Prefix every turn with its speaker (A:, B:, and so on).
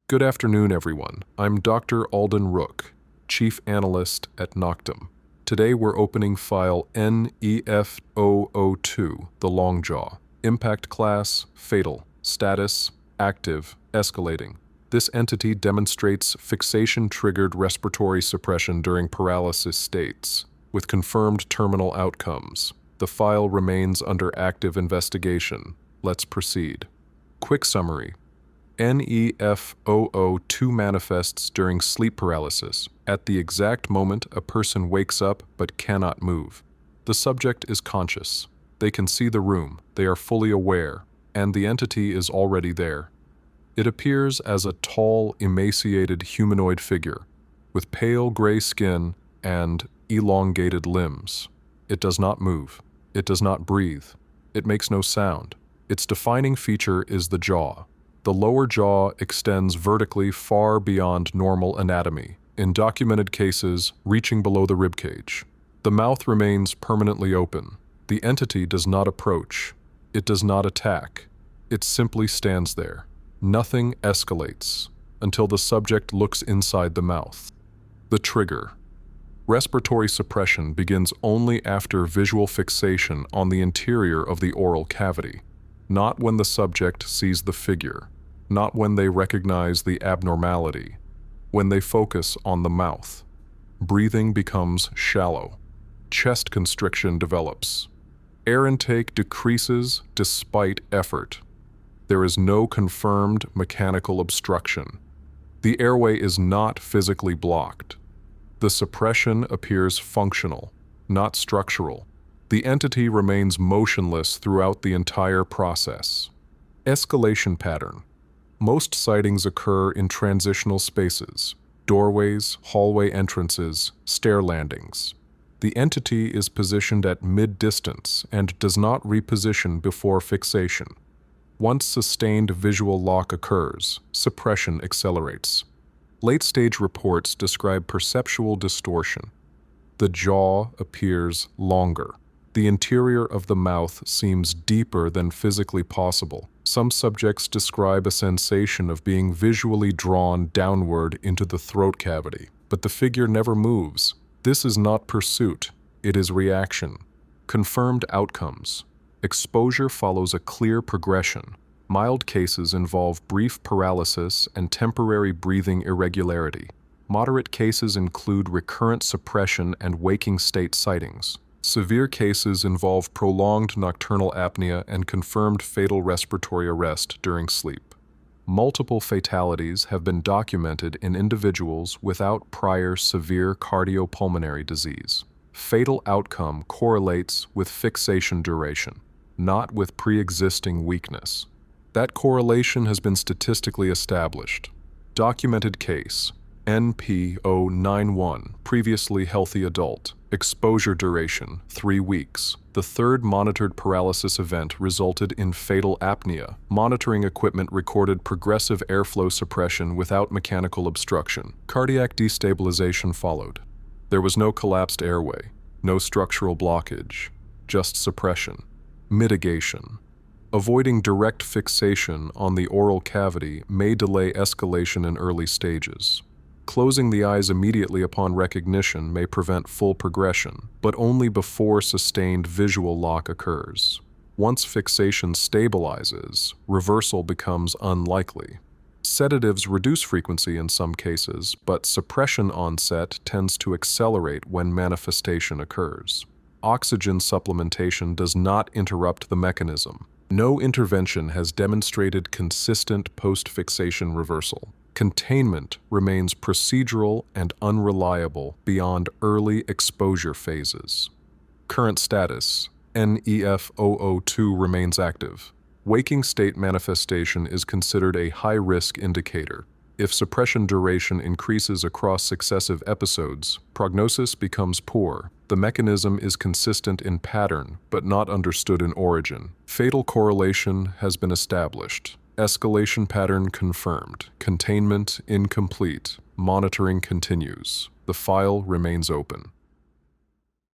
A: Good afternoon, everyone. I'm Dr. Alden Rook, Chief Analyst at NOCTEM. Today we're opening file NEF-002, the long jaw. Impact class, fatal. Status, active, escalating. This entity demonstrates fixation-triggered respiratory suppression during paralysis states, with confirmed terminal outcomes. The file remains under active investigation. Let's proceed. Quick summary. NEF-002 manifests during sleep paralysis, at the exact moment a person wakes up but cannot move. The subject is conscious. They can see the room, they are fully aware, and the entity is already there. It appears as a tall, emaciated humanoid figure, with pale gray skin and elongated limbs. It does not move. It does not breathe. It makes no sound. Its defining feature is the jaw. The lower jaw extends vertically far beyond normal anatomy, in documented cases reaching below the ribcage. The mouth remains permanently open. The entity does not approach. It does not attack. It simply stands there. Nothing escalates until the subject looks inside the mouth. The trigger. Respiratory suppression begins only after visual fixation on the interior of the oral cavity, not when the subject sees the figure. Not when they recognize the abnormality, when they focus on the mouth. Breathing becomes shallow. Chest constriction develops. Air intake decreases despite effort. There is no confirmed mechanical obstruction. The airway is not physically blocked. The suppression appears functional, not structural. The entity remains motionless throughout the entire process. Escalation pattern. Most sightings occur in transitional spaces, doorways, hallway entrances, stair landings. The entity is positioned at mid-distance and does not reposition before fixation. Once sustained visual lock occurs, suppression accelerates. Late-stage reports describe perceptual distortion. The jaw appears longer. The interior of the mouth seems deeper than physically possible. Some subjects describe a sensation of being visually drawn downward into the throat cavity, but the figure never moves. This is not pursuit, it is reaction. Confirmed outcomes. Exposure follows a clear progression. Mild cases involve brief paralysis and temporary breathing irregularity. Moderate cases include recurrent suppression and waking state sightings. Severe cases involve prolonged nocturnal apnea and confirmed fatal respiratory arrest during sleep. Multiple fatalities have been documented in individuals without prior severe cardiopulmonary disease. Fatal outcome correlates with fixation duration, not with pre-existing weakness. That correlation has been statistically established. Documented case, NP091, previously healthy adult. Exposure duration, 3 weeks. The third monitored paralysis event resulted in fatal apnea. Monitoring equipment recorded progressive airflow suppression without mechanical obstruction. Cardiac destabilization followed. There was no collapsed airway, no structural blockage, just suppression. Mitigation. Avoiding direct fixation on the oral cavity may delay escalation in early stages. Closing the eyes immediately upon recognition may prevent full progression, but only before sustained visual lock occurs. Once fixation stabilizes, reversal becomes unlikely. Sedatives reduce frequency in some cases, but suppression onset tends to accelerate when manifestation occurs. Oxygen supplementation does not interrupt the mechanism. No intervention has demonstrated consistent post-fixation reversal. Containment remains procedural and unreliable beyond early exposure phases. Current status, NEF-002 remains active. Waking state manifestation is considered a high-risk indicator. If suppression duration increases across successive episodes, prognosis becomes poor. The mechanism is consistent in pattern, but not understood in origin. Fatal correlation has been established. Escalation pattern confirmed. Containment incomplete. Monitoring continues. The file remains open.